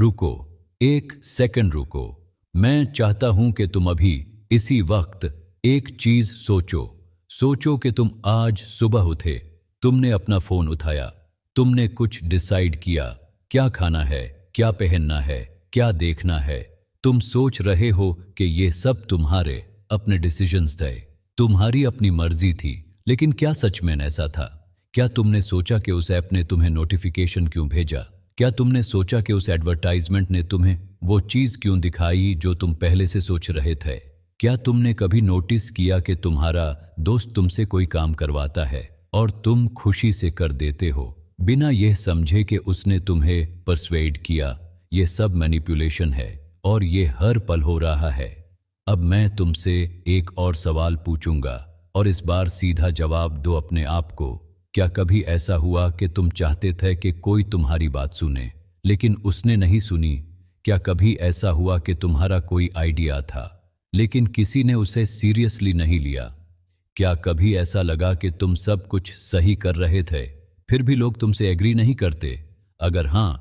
रुको, एक सेकंड रुको। मैं चाहता हूं कि तुम अभी इसी वक्त एक चीज सोचो। सोचो कि तुम आज सुबह उठे, तुमने अपना फोन उठाया, तुमने कुछ डिसाइड किया, क्या खाना है, क्या पहनना है, क्या देखना है। तुम सोच रहे हो कि ये सब तुम्हारे अपने डिसीजंस थे, तुम्हारी अपनी मर्जी थी। लेकिन क्या सच में ऐसा था? क्या तुमने सोचा कि उस ऐप ने तुम्हें नोटिफिकेशन क्यों भेजा? क्या तुमने सोचा कि उस एडवर्टाइजमेंट ने तुम्हें वो चीज क्यों दिखाई जो तुम पहले से सोच रहे थे? क्या तुमने कभी नोटिस किया कि तुम्हारा दोस्त तुमसे कोई काम करवाता है और तुम खुशी से कर देते हो बिना यह समझे कि उसने तुम्हें परसुएड किया? यह सब मैनिपुलेशन है और ये हर पल हो रहा है। अब मैं तुमसे एक और सवाल पूछूंगा और इस बार सीधा जवाब दो अपने आप को। क्या कभी ऐसा हुआ कि तुम चाहते थे कि कोई तुम्हारी बात सुने लेकिन उसने नहीं सुनी? क्या कभी ऐसा हुआ कि तुम्हारा कोई आइडिया था लेकिन किसी ने उसे सीरियसली नहीं लिया? क्या कभी ऐसा लगा कि तुम सब कुछ सही कर रहे थे फिर भी लोग तुमसे एग्री नहीं करते? अगर हाँ,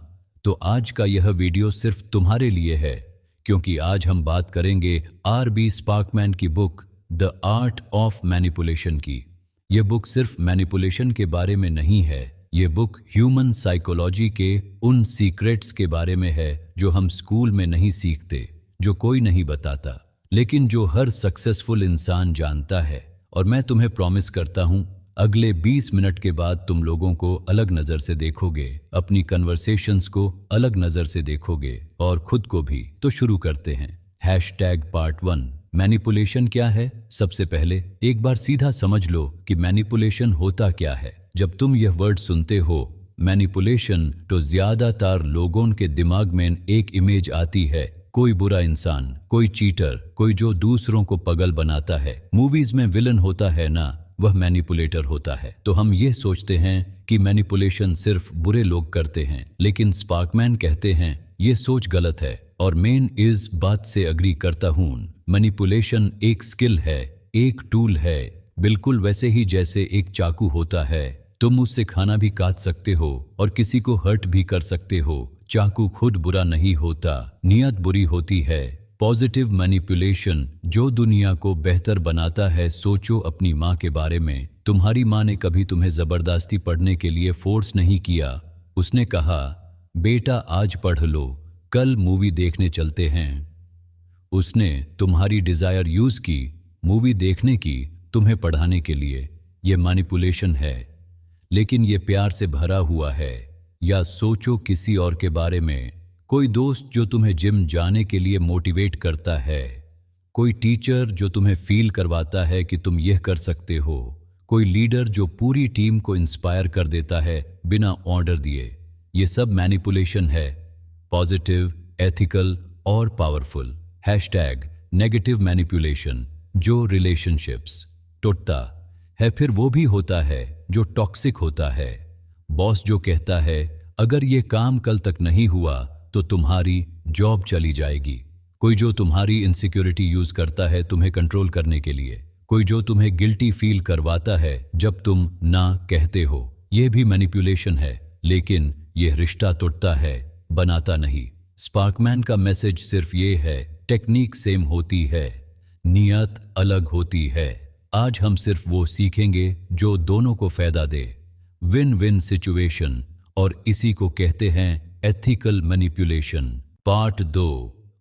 तो आज का यह वीडियो सिर्फ तुम्हारे लिए है, क्योंकि आज हम बात करेंगे आर.बी. स्पार्कमैन की book the art of manipulation की। यह बुक सिर्फ मैनिपुलेशन के बारे में नहीं है, यह बुक ह्यूमन साइकोलॉजी के उन सीक्रेट्स के बारे में है जो हम स्कूल में नहीं सीखते, जो कोई नहीं बताता, लेकिन जो हर सक्सेसफुल इंसान जानता है। और मैं तुम्हें प्रॉमिस करता हूं, अगले 20 मिनट के बाद तुम लोगों को अलग नजर से देखोगे, अपनी कन्वर्सेशंस को अलग नजर से देखोगे और खुद को भी। तो शुरू करते हैं। #Part 1 मैनिपुलेशन क्या है? सबसे पहले एक बार सीधा समझ लो कि मैनिपुलेशन होता क्या है। जब तुम यह वर्ड सुनते हो मैनिपुलेशन, तो ज्यादातर लोगों के दिमाग में एक इमेज आती है, कोई बुरा इंसान, कोई चीटर, कोई जो दूसरों को पागल बनाता है। मूवीज में विलन होता है ना, वह मैनिपुलेटर होता है। तो हम ये सोचते हैं कि मैनिपुलेशन सिर्फ बुरे लोग करते हैं, लेकिन स्पार्कमैन कहते हैं ये सोच गलत है। और मैं इस बात से अग्री करता हूँ। मैनिपुलेशन एक स्किल है, एक टूल है, बिल्कुल वैसे ही जैसे एक चाकू होता है। तुम उससे खाना भी काट सकते हो और किसी को हर्ट भी कर सकते हो। चाकू खुद बुरा नहीं होता, नियत बुरी होती है। पॉजिटिव मैनिपुलेशन जो दुनिया को बेहतर बनाता है। सोचो अपनी माँ के बारे में। तुम्हारी माँ ने कभी तुम्हें जबरदस्ती पढ़ने के लिए फोर्स नहीं किया। उसने कहा, बेटा आज पढ़ लो, कल मूवी देखने चलते हैं। उसने तुम्हारी डिजायर यूज की, मूवी देखने की, तुम्हें पढ़ाने के लिए। यह मैनिपुलेशन है, लेकिन यह प्यार से भरा हुआ है। या सोचो किसी और के बारे में, कोई दोस्त जो तुम्हें जिम जाने के लिए मोटिवेट करता है, कोई टीचर जो तुम्हें फील करवाता है कि तुम यह कर सकते हो, कोई लीडर जो पूरी टीम को इंस्पायर कर देता है बिना ऑर्डर दिए। यह सब मैनिपुलेशन है, पॉजिटिव, एथिकल और पावरफुल। #नेगेटिव मैनिपुलेशन जो रिलेशनशिप्स टूटता है। फिर वो भी होता है जो टॉक्सिक होता है। बॉस जो कहता है, अगर ये काम कल तक नहीं हुआ तो तुम्हारी जॉब चली जाएगी। कोई जो तुम्हारी इनसिक्योरिटी यूज करता है तुम्हें कंट्रोल करने के लिए। कोई जो तुम्हें गिल्टी फील करवाता है जब तुम ना कहते हो। यह भी मैनिपुलेशन है, लेकिन यह रिश्ता तोड़ता है, बनाता नहीं। स्पार्कमैन का मैसेज सिर्फ ये है, टेक्निक सेम होती है, नियत अलग होती है। आज हम सिर्फ वो सीखेंगे जो दोनों को फायदा दे, विन विन सिचुएशन, और इसी को कहते हैं एथिकल मैनिपुलेशन। पार्ट 2,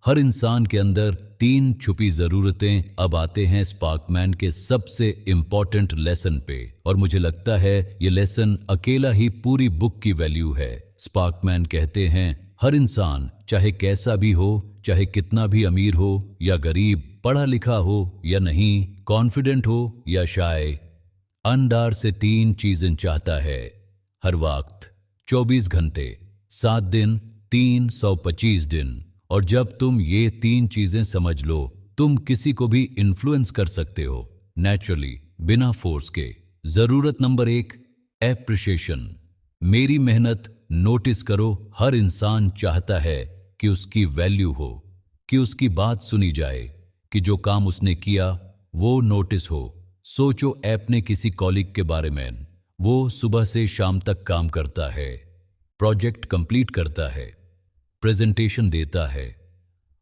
हर इंसान के अंदर 3 छुपी जरूरतें। अब आते हैं स्पार्कमैन के सबसे इंपॉर्टेंट लेसन पे, और मुझे लगता है ये लेसन अकेला ही पूरी बुक की वैल्यू है। स्पार्कमैन कहते हैं हर इंसान, चाहे कैसा भी हो, चाहे कितना भी अमीर हो या गरीब, पढ़ा लिखा हो या नहीं, कॉन्फिडेंट हो या शाय, अंदर से 3 चीजें चाहता है हर वक्त, 24 घंटे, 7 दिन, 325 दिन। और जब तुम ये 3 चीजें समझ लो, तुम किसी को भी इन्फ्लुएंस कर सकते हो नेचुरली, बिना फोर्स के। जरूरत नंबर 1, एप्रिशिएशन। मेरी मेहनत नोटिस करो। हर इंसान चाहता है कि उसकी वैल्यू हो, कि उसकी बात सुनी जाए, कि जो काम उसने किया वो नोटिस हो। सोचो आपने किसी कॉलीग के बारे में, वो सुबह से शाम तक काम करता है, प्रोजेक्ट कंप्लीट करता है, प्रेजेंटेशन देता है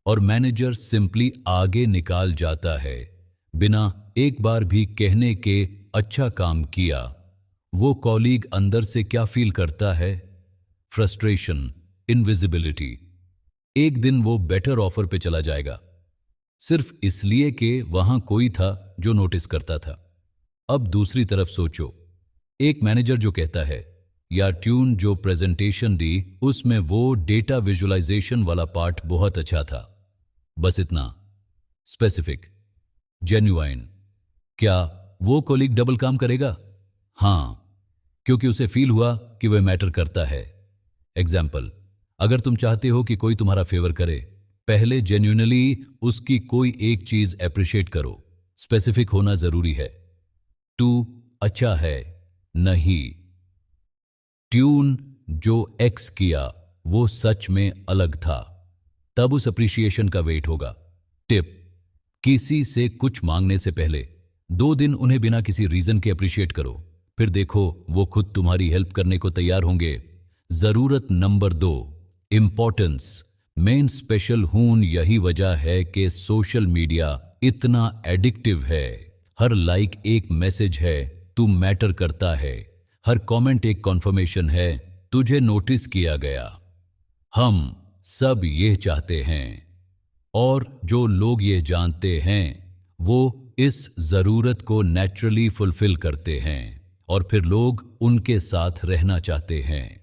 और मैनेजर सिंपली आगे निकाल जाता है बिना एक बार भी कहने के अच्छा काम किया, वो कॉलीग अंदर से क्या फील करता है? Frustration, invisibility. एक दिन वो बेटर ऑफर पे चला जाएगा सिर्फ इसलिए कि वहां कोई था जो नोटिस करता था। अब दूसरी तरफ सोचो, एक मैनेजर जो कहता है या ट्यून जो प्रेजेंटेशन दी उसमें वो डेटा विजुअलाइजेशन वाला पार्ट बहुत अच्छा था, बस इतना स्पेसिफिक, जेन्युइन, क्या वो कॉलीग डबल काम करेगा? हाँ, क्योंकि उसे फील हुआ कि वह मैटर करता है। एग्जाम्पल, अगर तुम चाहते हो कि कोई तुम्हारा फेवर करे, पहले जेन्युइनली उसकी कोई एक चीज अप्रिशिएट करो। स्पेसिफिक होना जरूरी है। टू अच्छा है, नहीं। ट्यून जो एक्स किया वो सच में अलग था, तब उस अप्रिशिएशन का वेट होगा। टिप, किसी से कुछ मांगने से पहले 2 दिन उन्हें बिना किसी रीजन के अप्रिशिएट करो, फिर देखो वो खुद तुम्हारी हेल्प करने को तैयार होंगे। जरूरत नंबर 2, इंपॉर्टेंस। मेन स्पेशल हून यही वजह है कि सोशल मीडिया इतना एडिक्टिव है। हर लाइक एक मैसेज है, तू मैटर करता है। हर कमेंट एक कॉन्फर्मेशन है, तुझे नोटिस किया गया। हम सब ये चाहते हैं और जो लोग ये जानते हैं वो इस जरूरत को नेचुरली फुलफिल करते हैं और फिर लोग उनके साथ रहना चाहते हैं।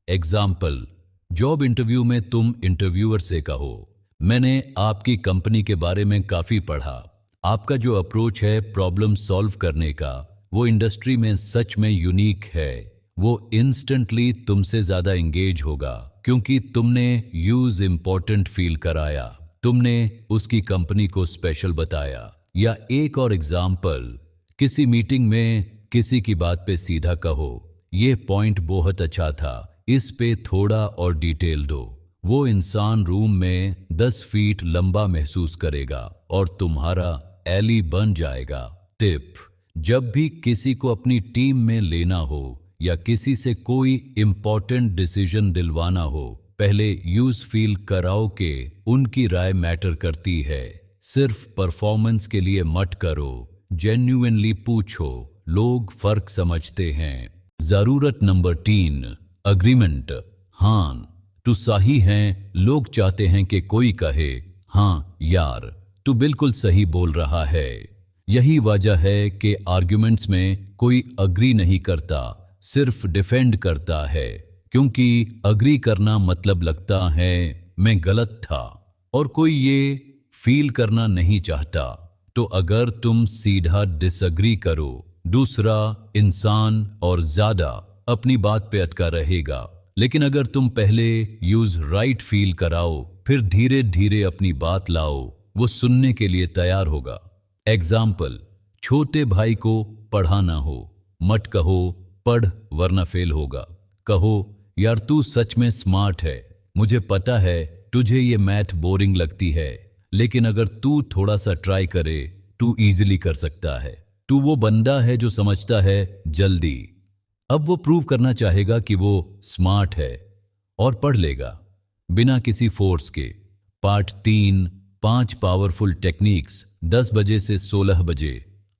एग्जाम्पल, जॉब इंटरव्यू में तुम इंटरव्यूअर से कहो, मैंने आपकी कंपनी के बारे में काफी पढ़ा, आपका जो अप्रोच है प्रॉब्लम सॉल्व करने का वो इंडस्ट्री में सच में यूनिक है। वो इंस्टेंटली तुमसे ज्यादा एंगेज होगा क्योंकि तुमने यूज इंपॉर्टेंट फील कराया, तुमने उसकी कंपनी को स्पेशल बताया। या एक और एग्जाम्पल, किसी मीटिंग में किसी की बात पे सीधा कहो, ये पॉइंट बहुत अच्छा था, इस पे थोड़ा और डिटेल दो। वो इंसान रूम में 10 फीट लंबा महसूस करेगा और तुम्हारा एली बन जाएगा। टिप, जब भी किसी को अपनी टीम में लेना हो या किसी से कोई इंपॉर्टेंट डिसीजन दिलवाना हो, पहले यूज फील कराओ कि उनकी राय मैटर करती है। सिर्फ परफॉर्मेंस के लिए मत करो, जेन्युइनली पूछो, लोग फर्क समझते हैं। जरूरत नंबर 3, अग्रीमेंट। हाँ, तू सही है, लोग चाहते हैं कि कोई कहे, हाँ यार तू बिल्कुल सही बोल रहा है। यही वजह है कि आर्ग्यूमेंट्स में कोई अग्री नहीं करता, सिर्फ डिफेंड करता है, क्योंकि अग्री करना मतलब लगता है मैं गलत था और कोई ये फील करना नहीं चाहता। तो अगर तुम सीधा डिसअग्री करो, दूसरा इंसान और ज्यादा अपनी बात पे अटका रहेगा। लेकिन अगर तुम पहले यूज राइट फील कराओ, फिर धीरे धीरे अपनी बात लाओ, वो सुनने के लिए तैयार होगा। एग्जाम्पल, छोटे भाई को पढ़ाना हो, मत कहो पढ़ वरना फेल होगा, कहो यार तू सच में स्मार्ट है, मुझे पता है तुझे ये मैथ बोरिंग लगती है, लेकिन अगर तू थोड़ा सा ट्राई करे तू इजीली कर सकता है। तू वो बंदा है जो समझता है जल्दी। अब वो प्रूव करना चाहेगा कि वो स्मार्ट है और पढ़ लेगा बिना किसी फोर्स के। पार्ट 3, 5 पावरफुल टेक्निक्स, 10 बजे से 16 बजे।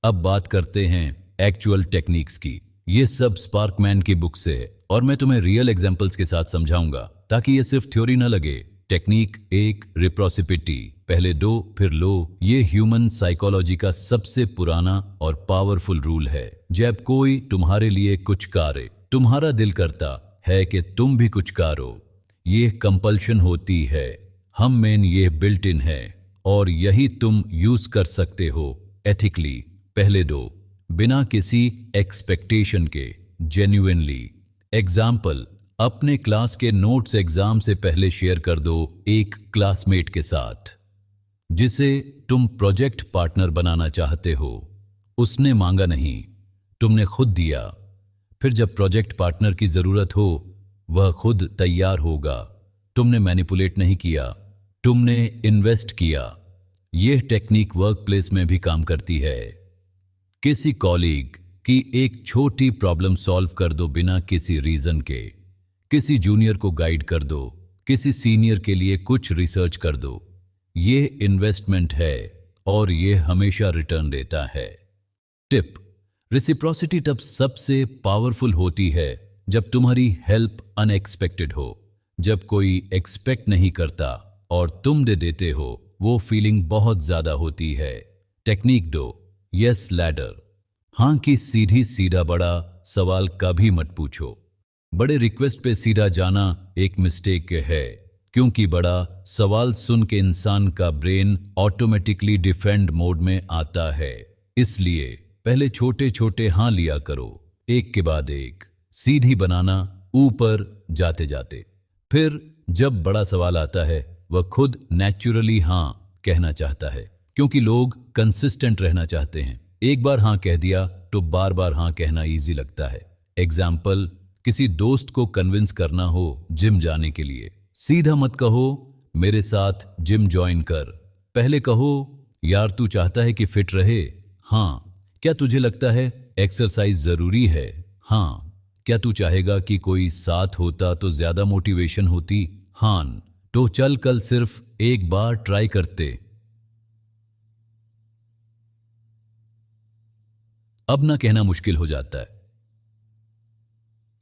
अब बात करते हैं एक्चुअल टेक्निक्स की। ये सब स्पार्कमैन की बुक से और मैं तुम्हें रियल एग्जांपल्स के साथ समझाऊंगा ताकि ये सिर्फ थ्योरी ना लगे। टेक्निक 1, रिप्रोसिपिटी, पहले दो फिर लो। ये ह्यूमन साइकोलॉजी का सबसे पुराना और पावरफुल रूल है। जब कोई तुम्हारे लिए कुछ करे, तुम्हारा दिल करता है कि तुम भी कुछ करो। ये कंपल्शन होती है, हम में ये बिल्ट इन है और यही तुम यूज कर सकते हो एथिकली। पहले दो, बिना किसी एक्सपेक्टेशन के, जेन्युइनली। एग्जाम्पल, अपने क्लास के नोट्स एग्जाम से पहले शेयर कर दो एक क्लासमेट के साथ जिसे तुम प्रोजेक्ट पार्टनर बनाना चाहते हो। उसने मांगा नहीं, तुमने खुद दिया। फिर जब प्रोजेक्ट पार्टनर की जरूरत हो वह खुद तैयार होगा। तुमने मैनिपुलेट नहीं किया, तुमने इन्वेस्ट किया। यह टेक्निक वर्क प्लेस में भी काम करती है। किसी कॉलीग की एक छोटी प्रॉब्लम सॉल्व कर दो बिना किसी रीजन के। किसी जूनियर को गाइड कर दो, किसी सीनियर के लिए कुछ रिसर्च कर दो। ये इन्वेस्टमेंट है और ये हमेशा रिटर्न देता है। टिप: रेसिप्रोसिटी तब सबसे पावरफुल होती है जब तुम्हारी हेल्प अनएक्सपेक्टेड हो, जब कोई एक्सपेक्ट नहीं करता और तुम दे देते हो। वो फीलिंग बहुत ज्यादा होती है। Technique 2, yes ladder. हाँ की सीधी सीधा बड़ा सवाल कभी मत पूछो। बड़े रिक्वेस्ट पे सीधा जाना एक मिस्टेक है, क्योंकि बड़ा सवाल सुन के इंसान का ब्रेन ऑटोमेटिकली डिफेंड मोड में आता है। इसलिए पहले छोटे छोटे हाँ लिया करो, एक के बाद एक, सीधी बनाना ऊपर जाते जाते। फिर जब बड़ा सवाल आता है वह खुद नेचुरली हाँ कहना चाहता है, क्योंकि लोग कंसिस्टेंट रहना चाहते हैं। एक बार हाँ कह दिया तो बार बार हाँ कहना इजी लगता है। एग्जाम्पल: किसी दोस्त को कन्विंस करना हो जिम जाने के लिए, सीधा मत कहो मेरे साथ जिम ज्वाइन कर। पहले कहो यार तू चाहता है कि फिट रहे? हाँ। क्या तुझे लगता है एक्सरसाइज जरूरी है? हाँ। क्या तू चाहेगा कि कोई साथ होता तो ज्यादा मोटिवेशन होती? हाँ। तो चल कल सिर्फ एक बार ट्राई करते। अब ना कहना मुश्किल हो जाता है।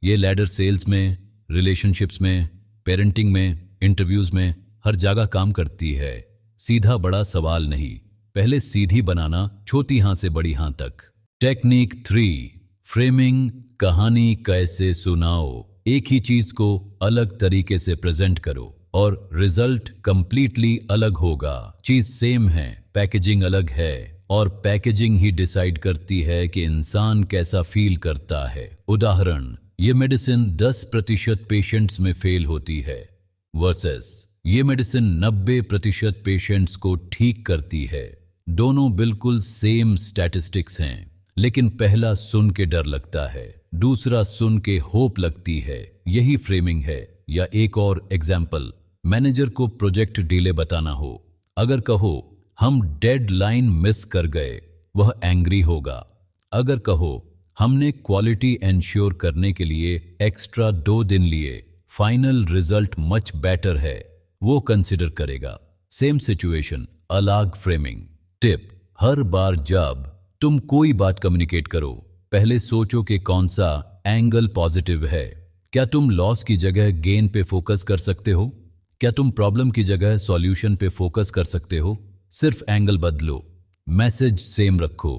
ये लैडर सेल्स में, रिलेशनशिप्स में, पेरेंटिंग में, इंटरव्यूज में, हर जगह काम करती है। सीधा बड़ा सवाल नहीं, पहले सीधी बनाना छोटी हां से बड़ी हां तक। Technique 3, framing. कहानी कैसे सुनाओ? एक ही चीज को अलग तरीके से प्रेजेंट करो और रिजल्ट कंप्लीटली अलग होगा। चीज सेम है, पैकेजिंग अलग है, और पैकेजिंग ही डिसाइड करती है कि इंसान कैसा फील करता है। उदाहरण: ये मेडिसिन 10% पेशेंट्स में फेल होती है वर्सेस ये मेडिसिन 90% पेशेंट्स को ठीक करती है। दोनों बिल्कुल सेम स्टैटिस्टिक्स हैं, लेकिन पहला सुन के डर लगता है, दूसरा सुन के होप लगती है। यही फ्रेमिंग है। या एक और एग्जाम्पल: मैनेजर को प्रोजेक्ट डिले बताना हो, अगर कहो हम डेडलाइन मिस कर गए, वह एंग्री होगा। अगर कहो हमने क्वालिटी एंश्योर करने के लिए एक्स्ट्रा 2 दिन लिए, फाइनल रिजल्ट मच बेटर है, वो कंसिडर करेगा। सेम सिचुएशन, अलग फ्रेमिंग। टिप: हर बार जब तुम कोई बात कम्युनिकेट करो, पहले सोचो कि कौन सा एंगल पॉजिटिव है। क्या तुम लॉस की जगह गेन पे फोकस कर सकते हो? क्या तुम प्रॉब्लम की जगह सॉल्यूशन पे फोकस कर सकते हो? सिर्फ एंगल बदलो, मैसेज सेम रखो।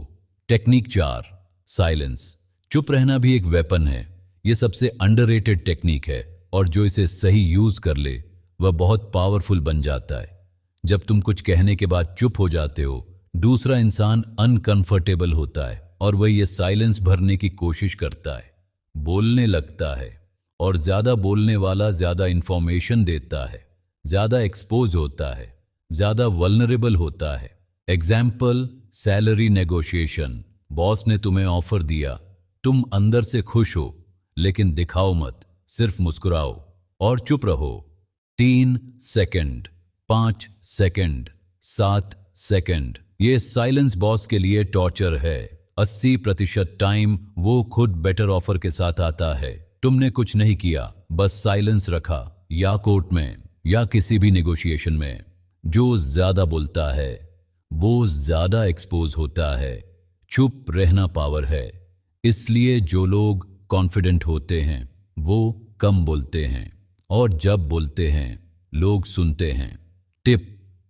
Technique 4, silence. चुप रहना भी एक वेपन है। यह सबसे अंडररेटेड टेक्निक है और जो इसे सही यूज कर ले वह बहुत पावरफुल बन जाता है। जब तुम कुछ कहने के बाद चुप हो जाते हो, दूसरा इंसान अनकंफर्टेबल होता है और वह ये साइलेंस भरने की कोशिश करता है, बोलने लगता है, और ज्यादा बोलने वाला ज्यादा इंफॉर्मेशन देता है, ज्यादा एक्सपोज होता है, ज्यादा वल्नरेबल होता है। Example: salary negotiation. बॉस ने तुम्हें ऑफर दिया, तुम अंदर से खुश हो, लेकिन दिखाओ मत, सिर्फ मुस्कुराओ और चुप रहो। 3 सेकंड, 5 सेकंड, 7 सेकंड। ये साइलेंस बॉस के लिए टॉर्चर है। 80% टाइम वो खुद बेटर ऑफर के साथ आता है। तुमने कुछ नहीं किया, बस साइलेंस रखा, या कोर्ट में या किसी भी नेगोशिएशन में। जो ज्यादा बोलता है वो ज्यादा एक्सपोज होता है। चुप रहना पावर है। इसलिए जो लोग कॉन्फिडेंट होते हैं वो कम बोलते हैं, और जब बोलते हैं लोग सुनते हैं। टिप: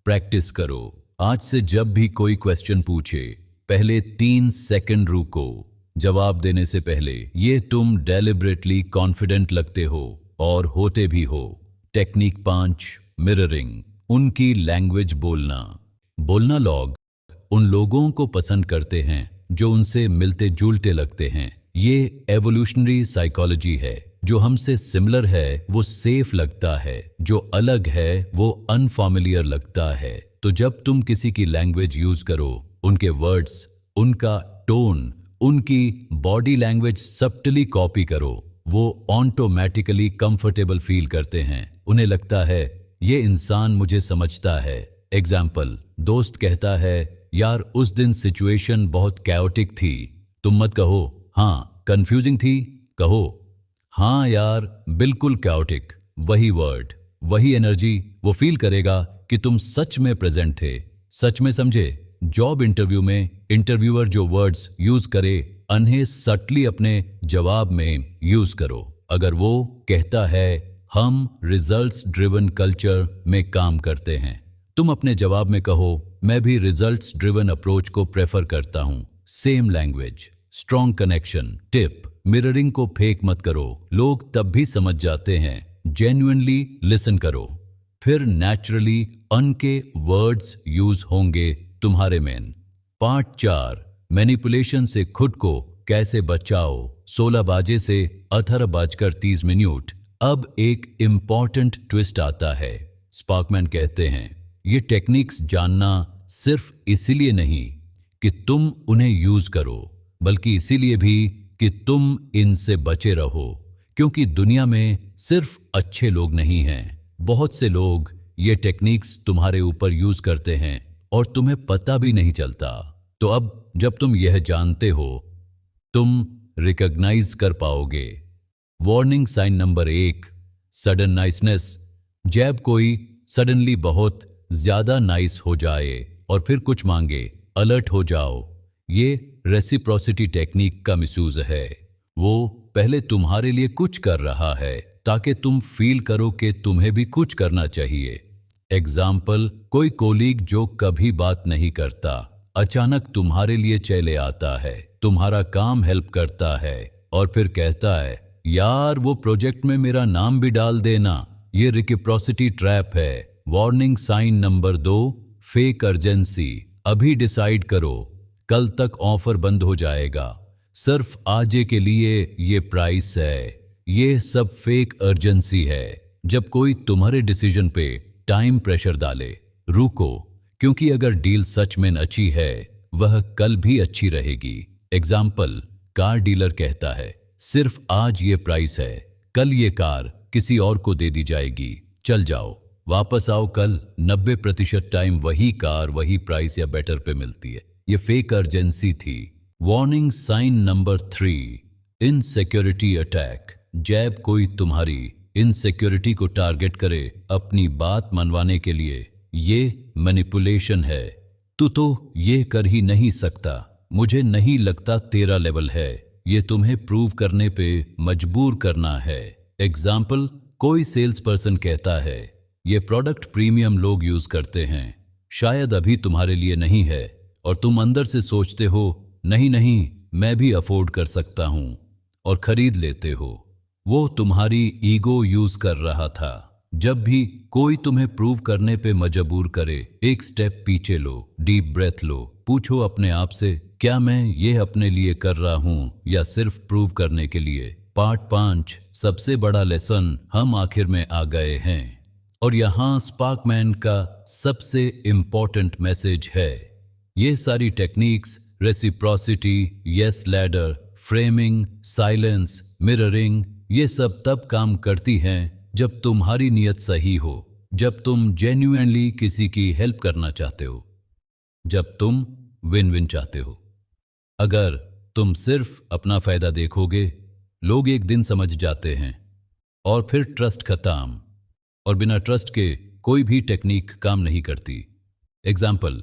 प्रैक्टिस करो। आज से जब भी कोई क्वेश्चन पूछे, पहले 3 सेकंड रुको। जवाब देने से पहले ये तुम डेलिबरेटली कॉन्फिडेंट लगते हो और होते भी हो। Technique 5, mirroring. उनकी लैंग्वेज बोलना। बोलना लोग उन लोगों को पसंद करते हैं जो उनसे मिलते जुलते लगते हैं। ये एवोल्यूशनरी साइकोलॉजी है। जो हमसे सिमिलर है वो सेफ लगता है, जो अलग है वो अनफैमिलियर लगता है। तो जब तुम किसी की लैंग्वेज यूज करो, उनके वर्ड्स, उनका टोन, उनकी बॉडी लैंग्वेज सब्टली कॉपी करो, वो ऑटोमेटिकली कंफर्टेबल फील करते हैं। उन्हें लगता है ये इंसान मुझे समझता है। एग्जाम्पल: दोस्त कहता है यार उस दिन सिचुएशन बहुत कैओटिक थी। तुम मत कहो हाँ कंफ्यूजिंग थी, कहो हाँ यार बिल्कुल कैओटिक। वही वर्ड, वही एनर्जी वो फील करेगा कि तुम सच में प्रेजेंट थे, सच में समझे। जॉब इंटरव्यू में इंटरव्यूअर जो वर्ड्स यूज करे उन्हें सटली अपने जवाब में यूज करो। अगर वो कहता है हम रिजल्ट्स ड्रिवन कल्चर में काम करते हैं, तुम अपने जवाब में कहो मैं भी रिजल्ट्स ड्रिवन अप्रोच को प्रेफर करता हूं। Same language, strong connection. Tip, mirroring को फेक मत करो, लोग तब भी समझ जाते हैं। जेन्युइनली लिसन करो, फिर नेचुरली उनके वर्ड्स यूज होंगे तुम्हारे में। पार्ट 4, मैनिपुलेशन से खुद को कैसे बचाओ। 16 बजे से 18:30। अब एक इंपॉर्टेंट ट्विस्ट आता है। स्पार्कमैन कहते हैं ये टेक्निक्स जानना सिर्फ इसीलिए नहीं कि तुम उन्हें यूज करो, बल्कि इसीलिए भी कि तुम इनसे बचे रहो, क्योंकि दुनिया में सिर्फ अच्छे लोग नहीं हैं, बहुत से लोग ये टेक्निक्स तुम्हारे ऊपर यूज करते हैं और तुम्हें पता भी नहीं चलता। तो अब जब तुम यह जानते हो, तुम रिकॉग्नाइज कर पाओगे। Warning sign number 1, sudden niceness. जब कोई सडनली बहुत ज्यादा नाइस हो जाए और फिर कुछ मांगे, अलर्ट हो जाओ। ये रेसिप्रोसिटी टेक्निक का मिसयूज है। वो पहले तुम्हारे लिए कुछ कर रहा है ताकि तुम फील करो कि तुम्हें भी कुछ करना चाहिए। एग्जाम्पल, कोई कोलीग जो कभी बात नहीं करता अचानक तुम्हारे लिए चले आता है, तुम्हारा काम हेल्प करता है और फिर कहता है यार वो प्रोजेक्ट में मेरा नाम भी डाल देना। ये रेसिप्रोसिटी ट्रैप है। Warning sign number 2, fake urgency. अभी डिसाइड करो, कल तक ऑफर बंद हो जाएगा, सिर्फ आज के लिए ये प्राइस है। ये सब फेक अर्जेंसी है। जब कोई तुम्हारे डिसीजन पे टाइम प्रेशर डाले, रुको, क्योंकि अगर डील सच में अच्छी है वह कल भी अच्छी रहेगी। एग्जाम्पल, कार डीलर कहता है सिर्फ आज ये प्राइस है, कल ये कार किसी और को दे दी जाएगी, चल जाओ, वापस आओ कल। 90% टाइम वही कार वही प्राइस या बेटर पे मिलती है। ये फेक अर्जेंसी थी। Warning sign number 3, insecurity attack. जब कोई तुम्हारी इनसिक्योरिटी को टारगेट करे अपनी बात मनवाने के लिए, ये मैनिपुलेशन है। तू तो ये कर ही नहीं सकता, मुझे नहीं लगता तेरा लेवल है, ये तुम्हें प्रूव करने पे मजबूर करना है। एग्जाम्पल, कोई सेल्स पर्सन कहता है ये प्रोडक्ट प्रीमियम लोग यूज करते हैं, शायद अभी तुम्हारे लिए नहीं है, और तुम अंदर से सोचते हो नहीं नहीं मैं भी अफोर्ड कर सकता हूं, और खरीद लेते हो। वो तुम्हारी ईगो यूज कर रहा था। जब भी कोई तुम्हें प्रूव करने पे मजबूर करे, एक स्टेप पीछे लो, डीप ब्रेथ लो, पूछो अपने आप से क्या मैं ये अपने लिए कर रहा हूं या सिर्फ प्रूव करने के लिए। पार्ट 5, सबसे बड़ा लेसन। हम आखिर में आ गए हैं और यहाँ स्पार्कमैन का सबसे इंपॉर्टेंट मैसेज है। ये सारी techniques, reciprocity, yes ladder, framing, silence, mirroring, ये सब तब काम करती हैं जब तुम्हारी नीयत सही हो, जब तुम जेन्युइनली किसी की हेल्प करना चाहते हो, जब तुम विन विन चाहते हो। अगर तुम सिर्फ अपना फायदा देखोगे, लोग एक दिन समझ जाते हैं और फिर ट्रस्ट खत्म, और बिना ट्रस्ट के कोई भी टेक्निक काम नहीं करती। एग्जाम्पल,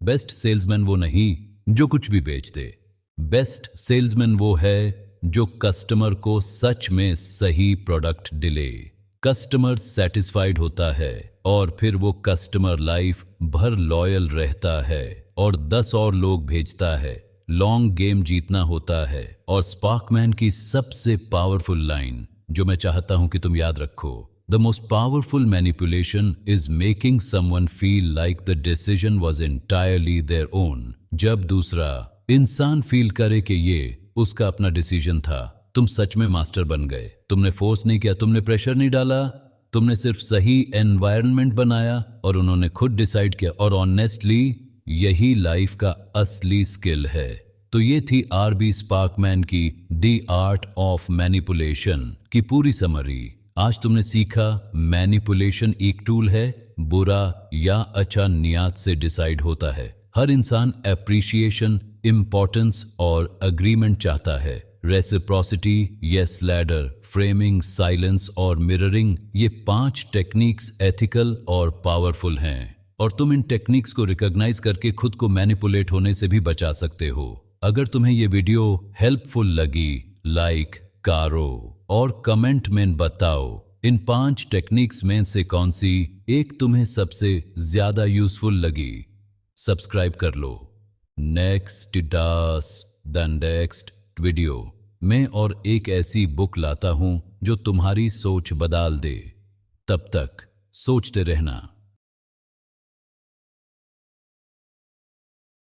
बेस्ट सेल्समैन वो नहीं जो कुछ भी बेच दे, बेस्ट सेल्समैन वो है जो कस्टमर को सच में सही प्रोडक्ट दिले। कस्टमर सेटिस्फाइड होता है और फिर वो कस्टमर लाइफ भर लॉयल रहता है और 10 और लोग भेजता है। लॉन्ग गेम जीतना होता है। और स्पार्कमैन की सबसे पावरफुल लाइन जो मैं चाहता हूं कि तुम याद रखो, the most powerful manipulation is making someone feel like the decision was entirely their own. जब दूसरा इंसान फील करे कि ये उसका अपना डिसीजन था, तुम सच में मास्टर बन गए। तुमने फोर्स नहीं किया, तुमने प्रेशर नहीं डाला, तुमने सिर्फ सही एनवायरनमेंट बनाया और उन्होंने खुद डिसाइड किया। और ऑनेस्टली यही लाइफ का असली स्किल है। तो ये थी आरबी स्पार्कमैन की द आर्ट ऑफ मैनिपुलेशन की पूरी समरी। आज तुमने सीखा मैनिपुलेशन एक टूल है, बुरा या अच्छा नियत से डिसाइड होता है। हर इंसान एप्रिशिएशन, इम्पोर्टेंस और अग्रीमेंट चाहता है, reciprocity, yes ladder, framing, silence और मिररिंग। ये 5 टेक्निक्स एथिकल और पावरफुल हैं और तुम इन टेक्निक्स को रिकॉग्नाइज करके खुद को मैनिपुलेट होने से भी बचा सकते हो। अगर तुम्हें ये वीडियो हेल्पफुल लगी, लाइक करो और कमेंट में बताओ इन 5 टेक्निक्स में से कौन सी एक तुम्हें सबसे ज्यादा यूजफुल लगी। सब्सक्राइब कर लो। नेक्स्ट वीडियो में और एक ऐसी बुक लाता हूं जो तुम्हारी सोच बदल दे। तब तक सोचते रहना।